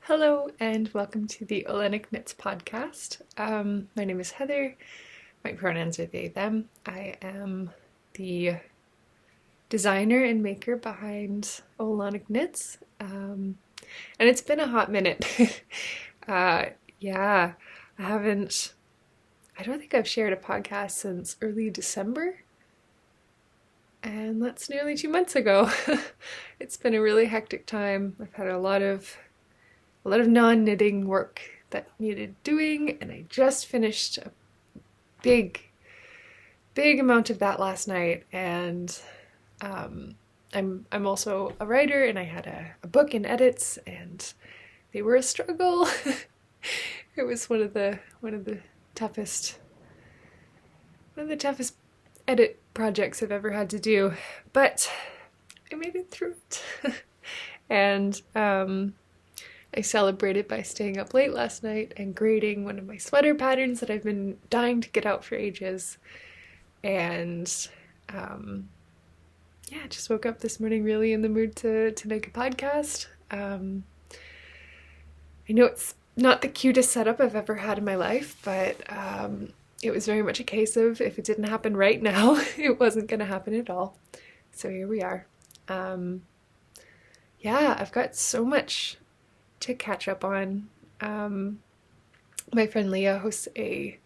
Hello and welcome to the Oileánach Knits podcast. My name is Heather. My pronouns are they, them. I am the designer and maker behind Oileánach Knits. And it's been a hot minute. Yeah, I don't think I've shared a podcast since early December. And that's nearly 2 months ago. It's been a really hectic time. I've had a lot of non-knitting work that needed doing, and I just finished a big amount of that last night. And I'm also a writer, and I had a book in edits, and they were a struggle. It was one of the toughest edit projects I've ever had to do, but I made it through it. And I celebrated by staying up late last night and grading one of my sweater patterns that I've been dying to get out for ages. And yeah, I just woke up this morning really in the mood to make a podcast. I know it's not the cutest setup I've ever had in my life, but it was very much a case of if it didn't happen right now, it wasn't going to happen at all. So here we are. Yeah, I've got so much to catch up on. My friend Leah hosts a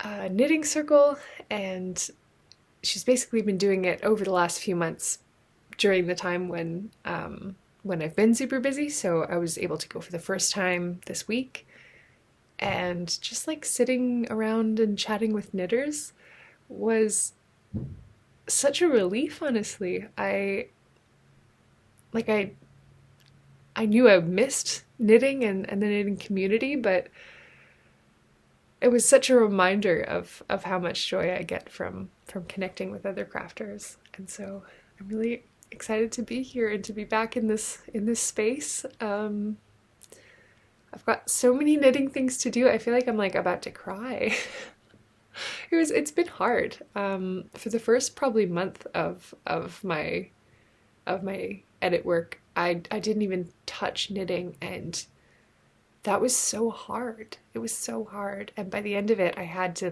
knitting circle, and she's basically been doing it over the last few months during the time when I've been super busy. So I was able to go for the first time this week, and just like sitting around and chatting with knitters was such a relief, honestly. I knew I missed knitting and the knitting community, but it was such a reminder of how much joy I get from connecting with other crafters. And so I'm really excited to be here and to be back in this space. I've got so many knitting things to do. I feel like I'm like about to cry. It's been hard. For the first probably month of my edit work, I didn't even touch knitting, and that was so hard. It was so hard. And by the end of it, I had to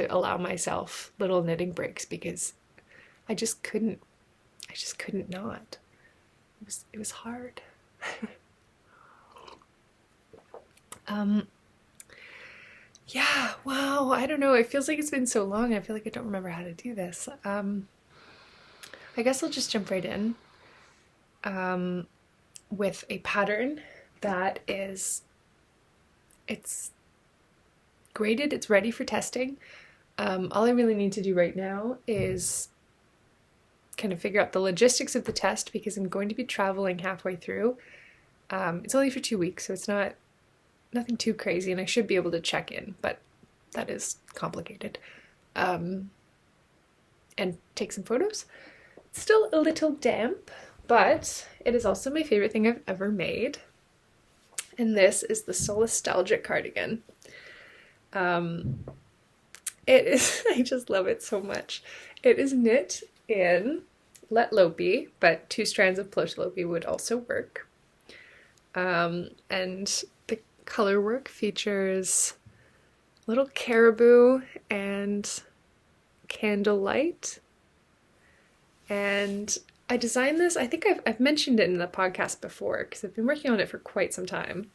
allow myself little knitting breaks because I just couldn't not. It was hard. Yeah, wow, I don't know. It feels like it's been so long. I feel like I don't remember how to do this. I guess I'll just jump right in with a pattern that it's graded, it's ready for testing. All I really need to do right now is kind of figure out the logistics of the test because I'm going to be traveling halfway through. It's only for 2 weeks, so it's nothing too crazy, and I should be able to check in, but that is complicated. And take some photos. It's still a little damp, but it is also my favorite thing I've ever made. And this is the Solastalgic cardigan. It is, I just love it so much. It is knit in plotulopi, but 2 strands of plotulopi would also work. And the color work features little caribou and candlelight. And I designed this, I think I've mentioned it in the podcast before because I've been working on it for quite some time.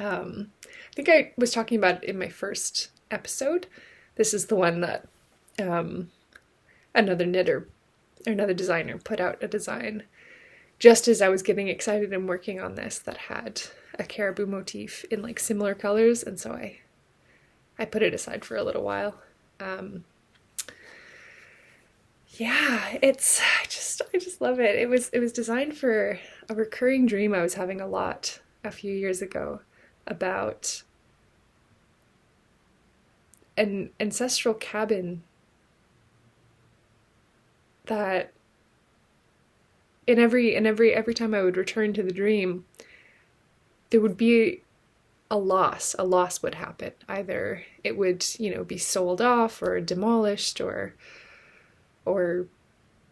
I think I was talking about it in my first episode. This is the one that another knitter or another designer put out a design just as I was getting excited and working on this that had a caribou motif in like similar colors, and so I put it aside for a little while. Yeah, I just love it. It was designed for a recurring dream I was having a few years ago about an ancestral cabin that every time I would return to the dream, there would be a loss would happen. Either it would, be sold off or demolished or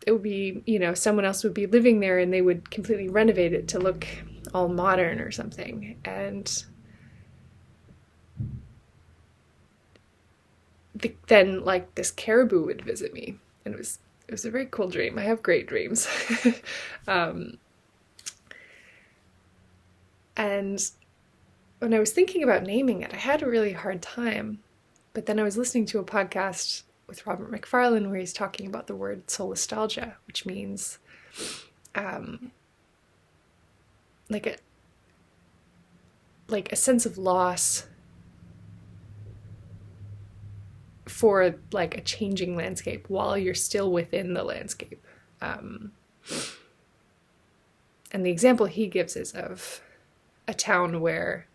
it would be, you know, someone else would be living there and they would completely renovate it to look all modern or something. And then like this caribou would visit me, and it was a very cool dream. I have great dreams. And when I was thinking about naming it, I had a really hard time. But then I was listening to a podcast with Robert McFarlane where he's talking about the word solastalgia, which means like a sense of loss for like a changing landscape while you're still within the landscape. And the example he gives is of a town where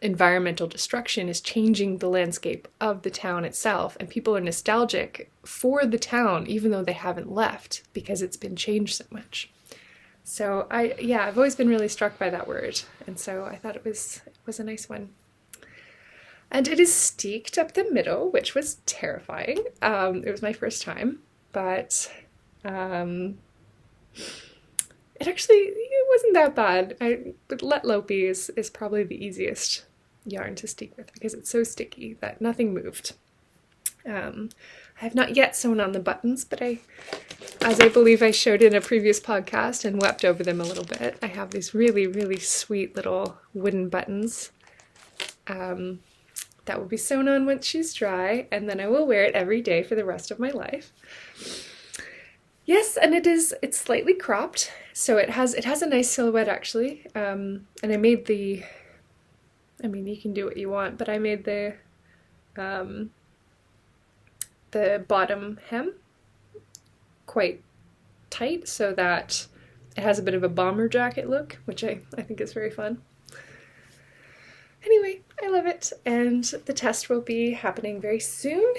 environmental destruction is changing the landscape of the town itself, and people are nostalgic for the town even though they haven't left because it's been changed so much. So I've always been really struck by that word, and so I thought it was a nice one. And it is steeked up the middle, which was terrifying. It was my first time, but it wasn't that bad. But Lopi is probably the easiest yarn to steek with because it's so sticky that nothing moved. I have not yet sewn on the buttons, but as I believe I showed in a previous podcast and wept over them a little bit, I have these really, really sweet little wooden buttons that will be sewn on once she's dry, and then I will wear it every day for the rest of my life. Yes, and it's slightly cropped, so it has a nice silhouette actually. And I made you can do what you want, but I made the bottom hem quite tight so that it has a bit of a bomber jacket look, which I think is very fun. Anyway, I love it, and the test will be happening very soon.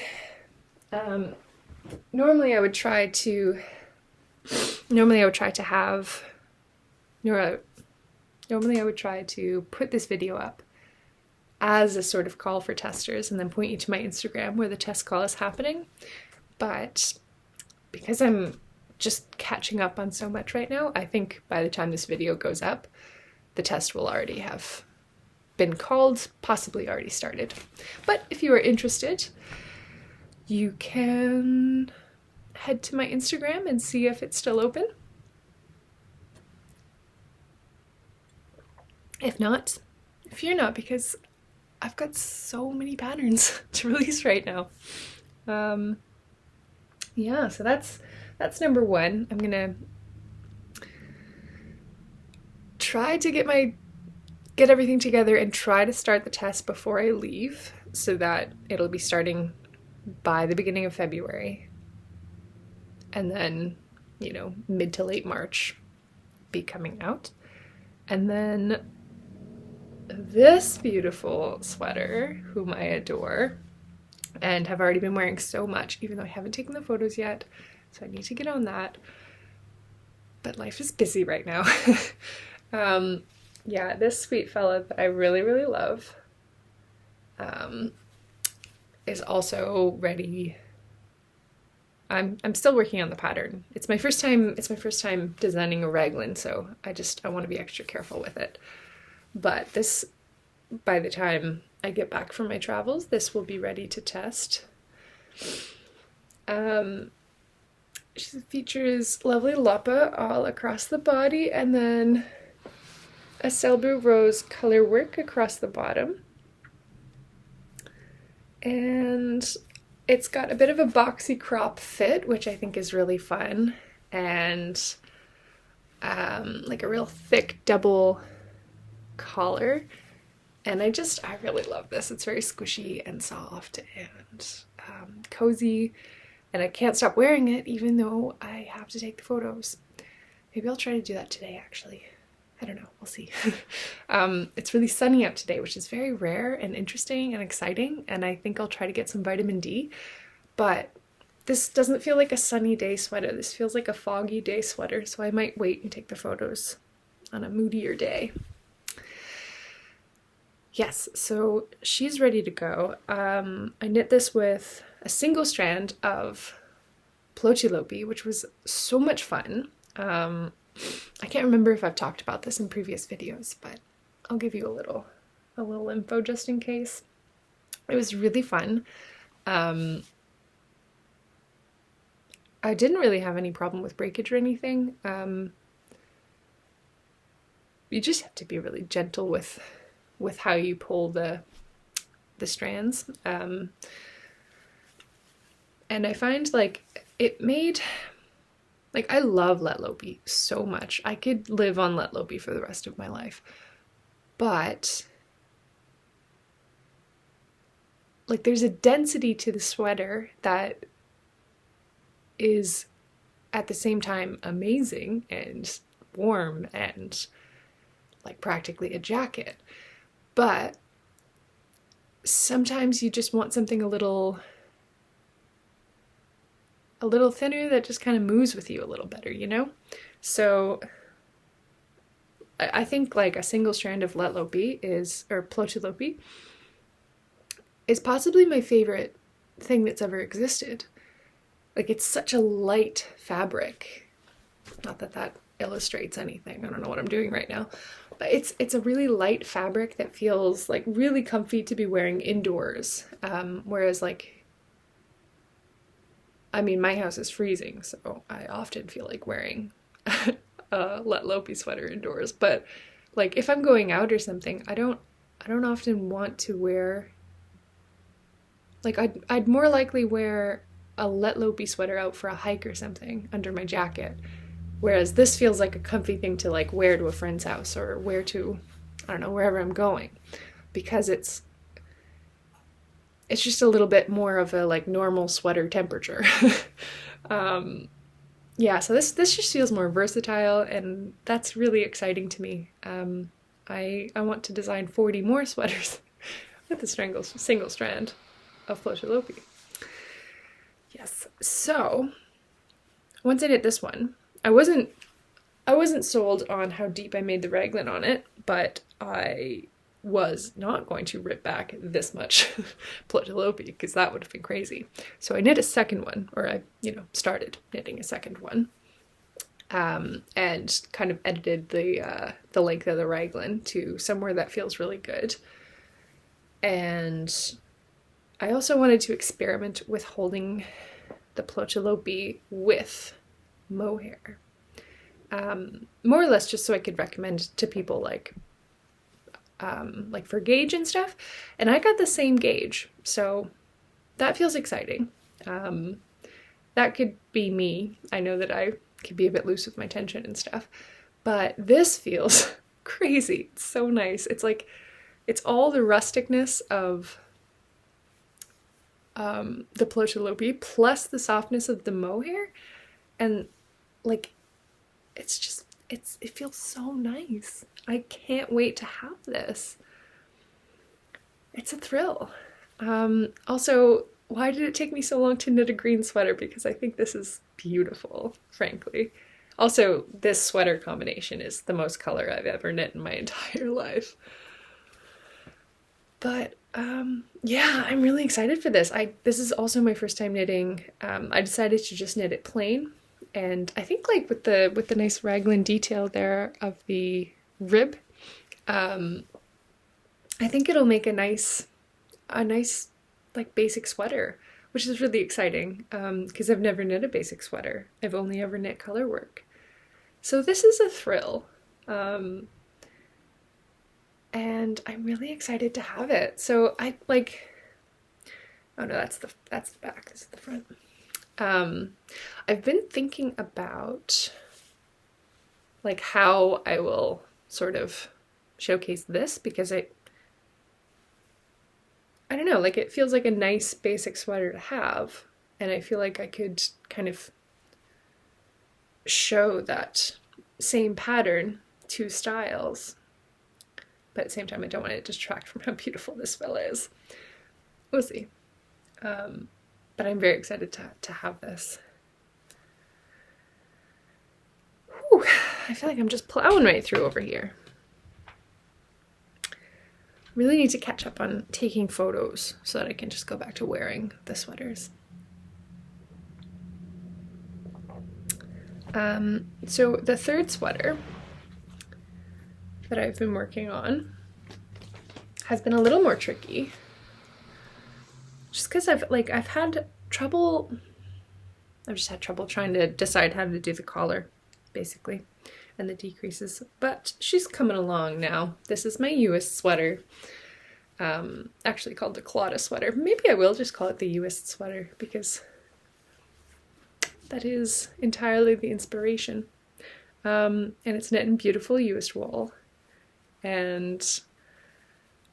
Normally I would try to put this video up as a sort of call for testers and then point you to my Instagram where the test call is happening. But because I'm just catching up on so much right now, I think by the time this video goes up, the test will already have been called, possibly already started. But if you are interested, you can head to my Instagram and see if it's still open. If not, fear not, because I've got so many patterns to release right now. So that's number one. I'm gonna try to get everything together and try to start the test before I leave so that it'll be starting by the beginning of February, and then, mid to late March be coming out. And then this beautiful sweater, whom I adore and have already been wearing so much, even though I haven't taken the photos yet, so I need to get on that. But life is busy right now. This sweet fella that I really, really love is also ready. I'm still working on the pattern. It's my first time designing a raglan, so I want to be extra careful with it. But this, by the time I get back from my travels, this will be ready to test. She features lovely lapa all across the body, and then a Selbu rose color work across the bottom. And it's got a bit of a boxy crop fit, which I think is really fun, and like a real thick double collar. And I really love this. It's very squishy and soft and cozy, and I can't stop wearing it even though I have to take the photos. Maybe I'll try to do that today, actually. I don't know, we'll see. It's really sunny out today, which is very rare and interesting and exciting, and I think I'll try to get some vitamin D. But this doesn't feel like a sunny day sweater. This feels like a foggy day sweater, so I might wait and take the photos on a moodier day. Yes, so she's ready to go. I knit this with a single strand of plotulopi, which was so much fun. I can't remember if I've talked about this in previous videos, but I'll give you a little info just in case. It was really fun. I didn't really have any problem with breakage or anything. You just have to be really gentle with how you pull the strands. And I find like it made, like I love letlopi so much. I could live on letlopi for the rest of my life. But like there's a density to the sweater that is at the same time amazing and warm and like practically a jacket. But sometimes you just want something a little thinner that just kind of moves with you a little better, you know? So I think like a single strand of letlopi or plotulopi is possibly my favorite thing that's ever existed. Like it's such a light fabric. Not that that illustrates anything. I don't know what I'm doing right now. But it's a really light fabric that feels like really comfy to be wearing indoors. Whereas like, I mean, my house is freezing, so I often feel like wearing a letlopi sweater indoors. But like if I'm going out or something, I don't often want to wear, like I'd more likely wear a letlopi sweater out for a hike or something under my jacket. Whereas this feels like a comfy thing to like wear to a friend's house or wear to, I don't know, wherever I'm going, because it's just a little bit more of a like normal sweater temperature. Yeah, so this just feels more versatile, and that's really exciting to me. I want to design 40 more sweaters with the single strand of plotulopi. Yes, so once I did this one, I wasn't sold on how deep I made the raglan on it, but I was not going to rip back this much plotulopi because that would have been crazy. So I knit a second one, or I, started knitting a second one, and kind of edited the length of the raglan to somewhere that feels really good. And I also wanted to experiment with holding the plotulopi with mohair, more or less just so I could recommend to people like for gauge and stuff. And I got the same gauge, so that feels exciting. That could be me. I know that I could be a bit loose with my tension and stuff, but this feels crazy. It's so nice. It's like, it's all the rusticness of the plotulopi plus the softness of the mohair, and like it feels so nice. I can't wait to have this. It's a thrill. Also, why did it take me so long to knit a green sweater? Because I think this is beautiful, frankly. Also, this sweater combination is the most color I've ever knit in my entire life. But yeah, I'm really excited for this. This is also my first time knitting. I decided to just knit it plain, and I think like with the nice raglan detail there of the rib, I think it'll make a nice like basic sweater, which is really exciting because I've never knit a basic sweater. I've only ever knit color work. So this is a thrill. And I'm really excited to have it. So I like, oh no, that's the back, this is the front. I've been thinking about like how I will sort of showcase this, because I don't know, like it feels like a nice basic sweater to have, and I feel like I could kind of show that same pattern, two styles, but at the same time I don't want it to distract from how beautiful this fella is. We'll see. But I'm very excited to have this. Whew, I feel like I'm just plowing right through over here. Really need to catch up on taking photos so that I can just go back to wearing the sweaters. So the third sweater that I've been working on has been a little more tricky, just because I've had trouble. I've just had trouble trying to decide how to do the collar, basically, and the decreases. But she's coming along now. This is my Uist sweater, actually called the Cladach Sweater. Maybe I will just call it the Uist sweater because that is entirely the inspiration. And it's knit in beautiful Uist wool. And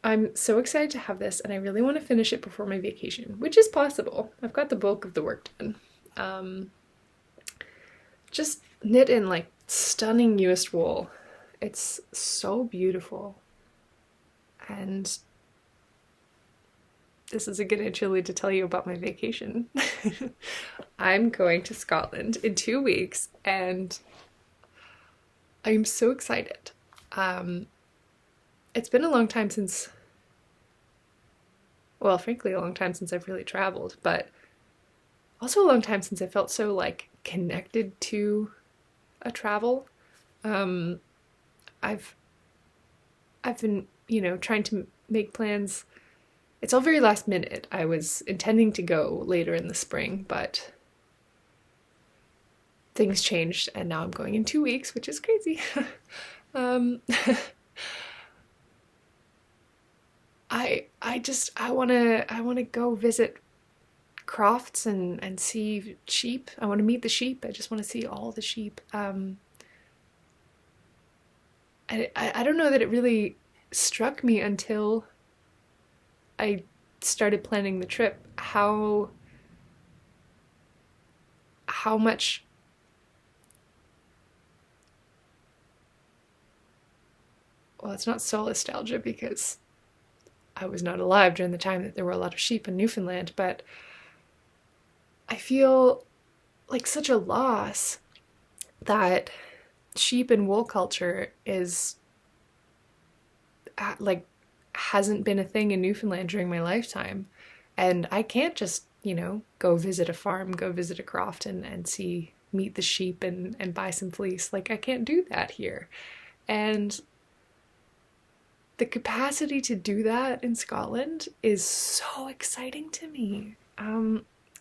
I'm so excited to have this, and I really want to finish it before my vacation, which is possible. I've got the bulk of the work done. Just knit in like stunning Uist wool. It's so beautiful. And this is a good interlude to tell you about my vacation. I'm going to Scotland in 2 weeks, and I'm so excited. It's been a long time since, well, frankly, a long time since I've really traveled, but also a long time since I felt so like connected to a travel. I've been, trying to make plans. It's all very last minute. I was intending to go later in the spring, but things changed, and now I'm going in 2 weeks, which is crazy. I wanna go visit crofts and see sheep. I want to meet the sheep. I just want to see all the sheep. I don't know that it really struck me until I started planning the trip how much well, it's not solastalgia because I was not alive during the time that there were a lot of sheep in Newfoundland, but I feel like such a loss that sheep and wool culture is like hasn't been a thing in Newfoundland during my lifetime. And I can't just, go visit a farm, go visit a croft and meet the sheep and buy some fleece. Like, I can't do that here. And the capacity to do that in Scotland is so exciting to me.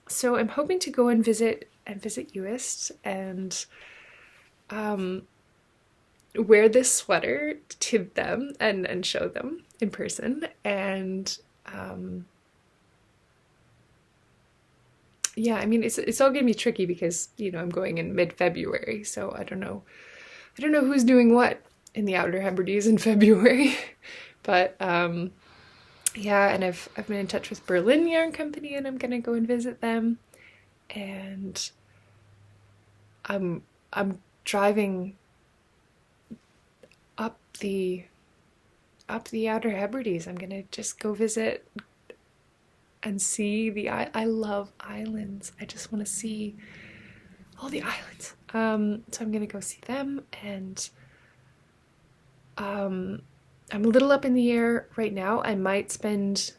So I'm hoping to go and visit Uist and wear this sweater to them and show them in person. And yeah, I mean, it's all gonna be tricky because I'm going in mid-February, so I don't know who's doing what in the Outer Hebrides in February. But yeah, and I've been in touch with Berlin Yarn Company, and I'm gonna go and visit them. And I'm driving up the Outer Hebrides. I'm gonna just go visit and see I love islands. I just want to see all the islands. So I'm gonna go see them, and I'm a little up in the air right now. I might spend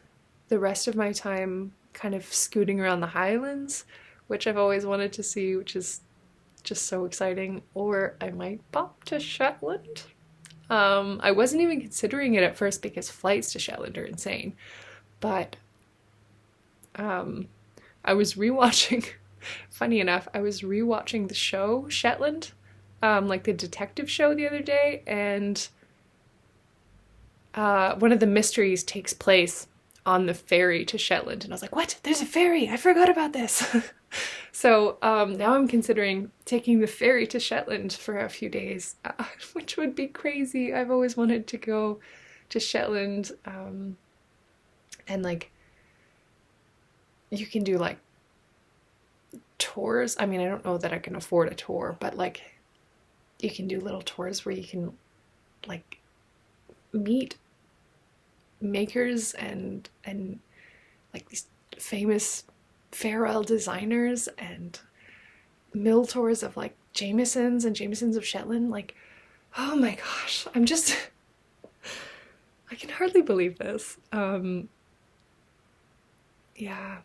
the rest of my time kind of scooting around the Highlands, which I've always wanted to see, which is just so exciting. Or I might pop to Shetland. I wasn't even considering it at first because flights to Shetland are insane. But I was rewatching, funny enough, I was rewatching the show Shetland, like the detective show the other day, and one of the mysteries takes place on the ferry to Shetland, and I was like, what? There's a ferry! I forgot about this! So now I'm considering taking the ferry to Shetland for a few days, which would be crazy. I've always wanted to go to Shetland, and like, you can do like tours. I mean, I don't know that I can afford a tour, but like, you can do little tours where you can like meet makers and like these famous Farrell designers, and mill tours of like Jamiesons and Jamiesons of Shetland. Like, oh my gosh, I can hardly believe this. Yeah,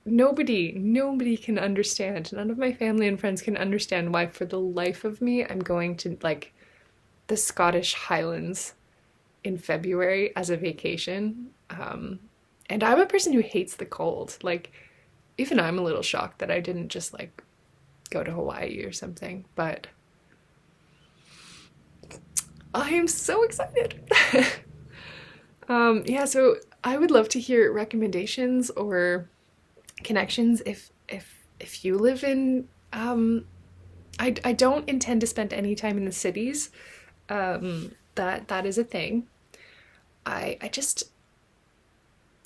nobody can understand. None of my family and friends can understand why, for the life of me, I'm going to like the Scottish Highlands in February as a vacation. And I'm a person who hates the cold. Like, even I'm a little shocked that I didn't just like go to Hawaii or something, but I am so excited. Yeah, so I would love to hear recommendations or connections if you live in I don't intend to spend any time in the cities. That is a thing. I just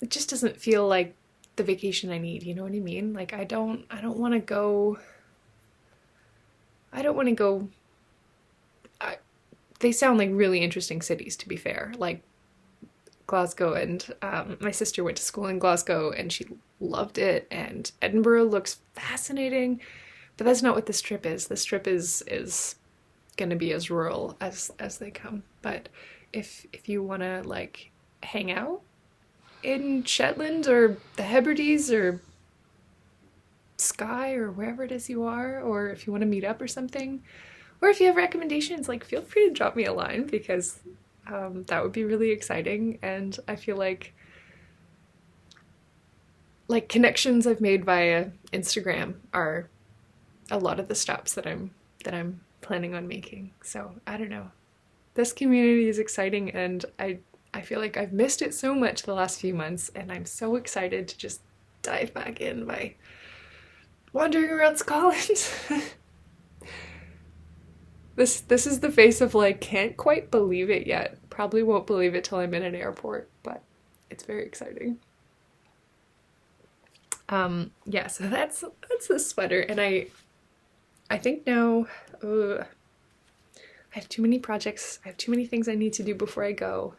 it just doesn't feel like the vacation I need, you know what I mean? Like I don't want to go. I don't want to go. They sound like really interesting cities, to be fair. Like Glasgow, and my sister went to school in Glasgow and she loved it, and Edinburgh looks fascinating, but that's not what this trip is. This trip is going to be as rural as they come. But if you want to like hang out in Shetland or the Hebrides or Skye or wherever it is you are, or if you want to meet up or something, or if you have recommendations, like feel free to drop me a line, because that would be really exciting. And I feel like connections I've made via Instagram are a lot of the stops that I'm planning on making. So I don't know. This community is exciting, and I feel like I've missed it so much the last few months, and I'm so excited to just dive back in by wandering around Scotland. This is the face of like, can't quite believe it yet. Probably won't believe it till I'm in an airport, but it's very exciting. Yeah, so that's the sweater, and I think now I have too many projects. I have too many things I need to do before I go,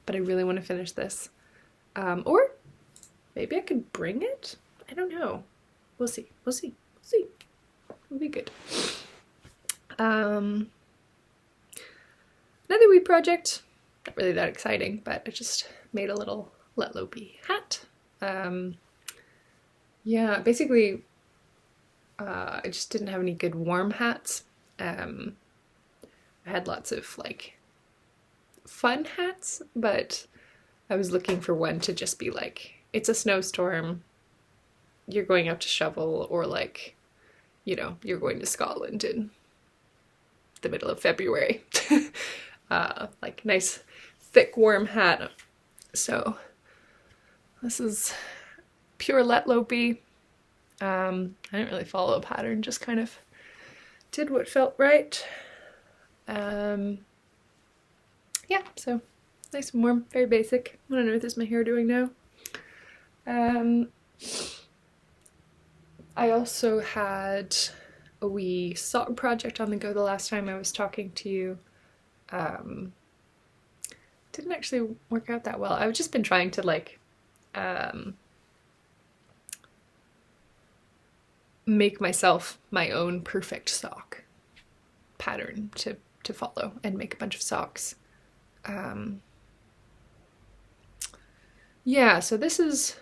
but I really want to finish this. Or maybe I could bring it? I don't know. We'll see. We'll see. We'll see. It'll be good. Another wee project. Not really that exciting, but I just made a little plotulopi hat. Yeah, basically, I just didn't have any good warm hats. I had lots of like fun hats, but I was looking for one to just be like, it's a snowstorm, you're going up to shovel, or like, you know, you're going to Scotland in the middle of February. Like nice thick warm hat. So this is pure plotulopi. I didn't really follow a pattern, just kind of did what felt right. Yeah, so nice and warm, very basic. What on earth is my hair doing now? I also had a wee sock project on the go the last time I was talking to you. Didn't actually work out that well. I've just been trying to like make myself my own perfect sock pattern to follow and make a bunch of socks. Yeah, so this is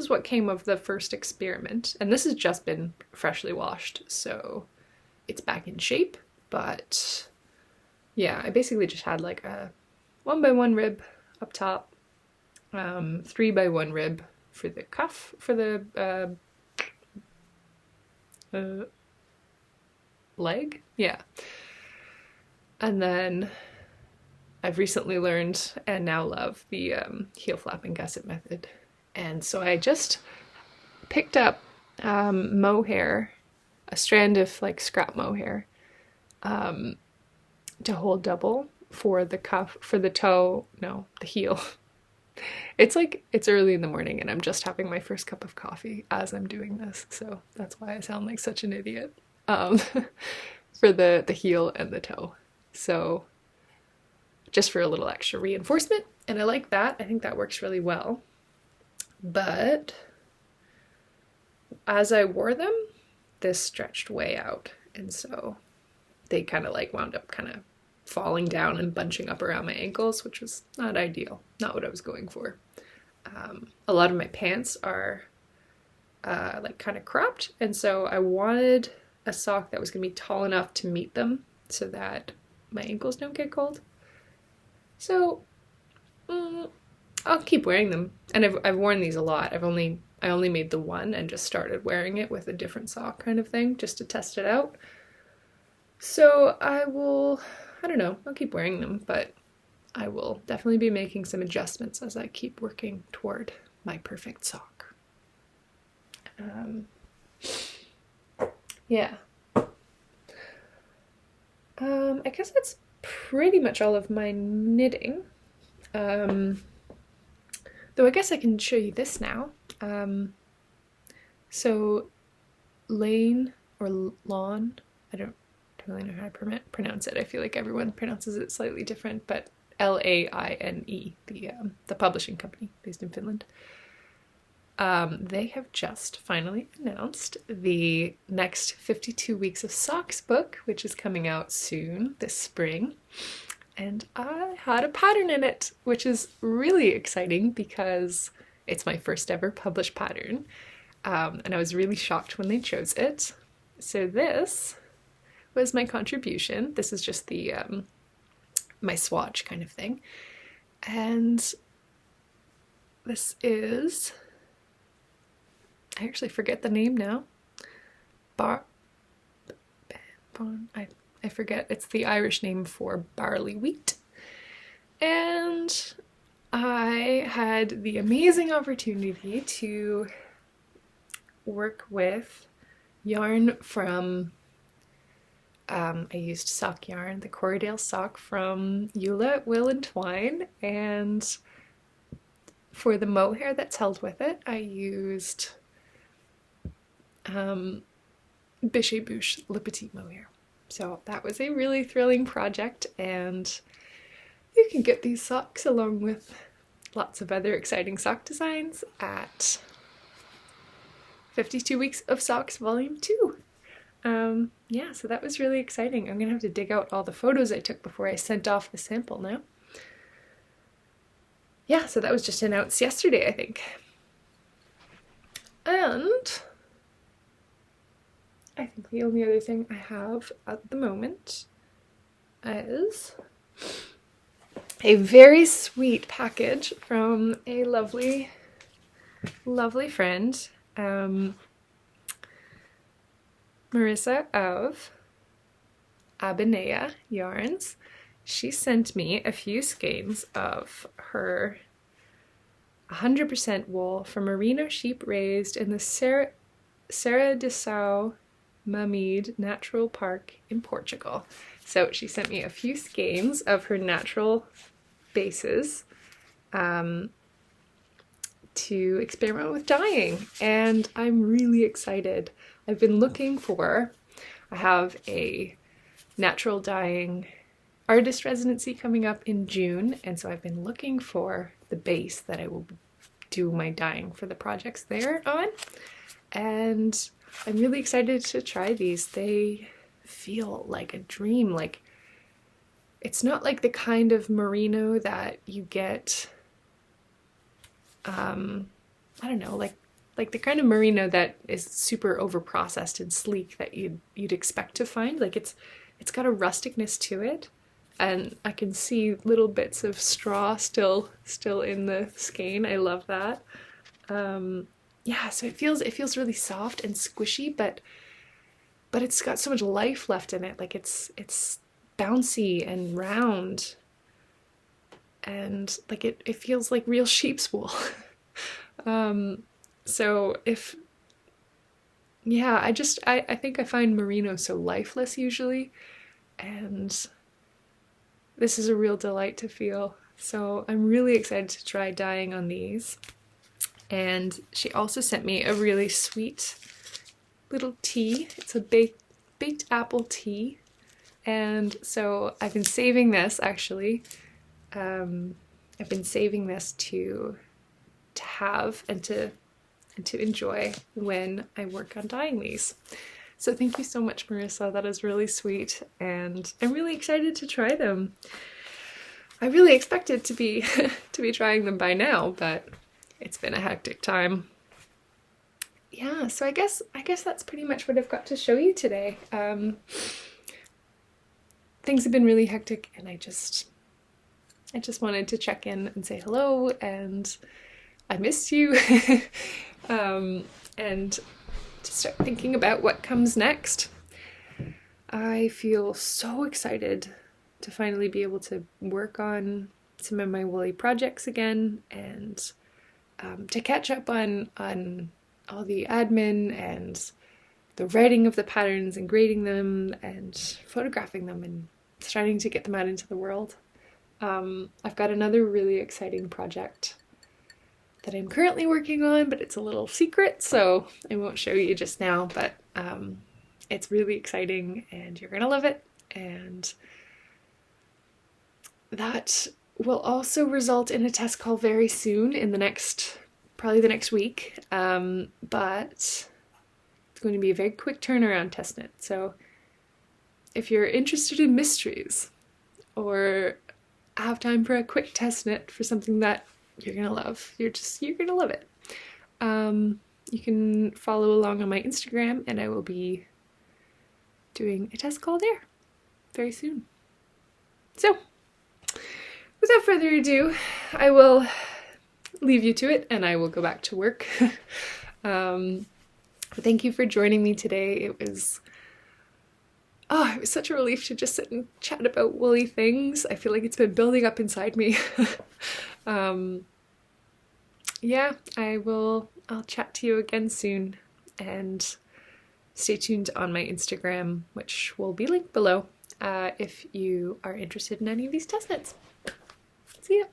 what came of the first experiment, and this has just been freshly washed, so it's back in shape. But yeah, I basically just had like a 1x1 rib up top, 3x1 rib for the cuff, for the leg, yeah. And then I've recently learned and now love the heel flap and gusset method. And so I just picked up mohair, a strand of like scrap mohair, to hold double for the cuff, for the toe, no, the heel. It's like, it's early in the morning and I'm just having my first cup of coffee as I'm doing this, so that's why I sound like such an idiot. For the heel and the toe. So just for a little extra reinforcement, and I like that. I think that works really well. But as I wore them, this stretched way out, and so they kind of like wound up kind of falling down and bunching up around my ankles, which was not ideal, not what I was going for. A lot of my pants are like kind of cropped, and so I wanted a sock that was going to be tall enough to meet them so that my ankles don't get cold. So I'll keep wearing them, and I've worn these a lot. I only made the one and just started wearing it with a different sock kind of thing just to test it out. So I don't know, I'll keep wearing them, but I will definitely be making some adjustments as I keep working toward my perfect sock. Yeah. I guess that's pretty much all of my knitting. Though I guess I can show you this now. So Laine or Lawn, I don't really know how to pronounce it. I feel like everyone pronounces it slightly different, but Laine, the publishing company based in Finland. They have just finally announced the next 52 Weeks of Socks book, which is coming out soon this spring. And I had a pattern in it, which is really exciting because it's my first ever published pattern. And I was really shocked when they chose it. So this was my contribution. This is just the my swatch kind of thing. And this is, I actually forget the name now. I forget, it's the Irish name for barley wheat. And I had the amazing opportunity to work with yarn from, I used sock yarn, the Corriedale sock from Eula, Will and Twine, and for the mohair that's held with it, I used Bichet Bouche Le Petit mohair. So that was a really thrilling project, and you can get these socks along with lots of other exciting sock designs at 52 Weeks of Socks Volume 2. Yeah, so that was really exciting. I'm gonna have to dig out all the photos I took before I sent off the sample now. Yeah, so that was just announced yesterday, I think. And I think the only other thing I have at the moment is a very sweet package from a lovely, lovely friend, Marissa of Abenea Yarns. She sent me a few skeins of her 100% wool from merino sheep raised in the Serra de São Mamede Natural Park in Portugal. So she sent me a few skeins of her natural bases to experiment with dyeing, and I'm really excited. I've been looking for, I have a natural dyeing artist residency coming up in June, and so I've been looking for the base that I will do my dyeing for the projects there on, and I'm really excited to try these. They feel like a dream. Like, it's not like the kind of merino that you get, I don't know, like the kind of merino that is super over processed and sleek that you'd expect to find. Like, it's got a rusticness to it, and I can see little bits of straw still in the skein. I love that. Yeah, so it feels really soft and squishy, but it's got so much life left in it. Like, it's bouncy and round, and like it feels like real sheep's wool. So I think I find merino so lifeless usually, and this is a real delight to feel. So I'm really excited to try dyeing on these. And she also sent me a really sweet little tea. It's a baked apple tea. And so I've been saving this, actually. I've been saving this to have and to enjoy when I work on dyeing these. So thank you so much, Marissa. That is really sweet, and I'm really excited to try them. I really expected to be trying them by now, but it's been a hectic time. yeah, so I guess that's pretty much what I've got to show you today. Things have been really hectic, and I just wanted to check in and say hello, and I missed you, and to start thinking about what comes next. I feel so excited to finally be able to work on some of my woolly projects again, and to catch up on all the admin and the writing of the patterns and grading them and photographing them and starting to get them out into the world. I've got another really exciting project that I'm currently working on, but it's a little secret, so I won't show you just now, but it's really exciting and you're gonna love it. And that will also result in a test call very soon, in probably the next week, but it's going to be a very quick turnaround testnet. So if you're interested in mysteries or have time for a quick testnet for something that you're gonna love, you're gonna love it. You can follow along on my Instagram, and I will be doing a test call there very soon. So without further ado, I will leave you to it and I will go back to work. Thank you for joining me today. It was such a relief to just sit and chat about woolly things. I feel like it's been building up inside me. Yeah, I'll chat to you again soon, and stay tuned on my Instagram, which will be linked below, if you are interested in any of these testnets. See ya!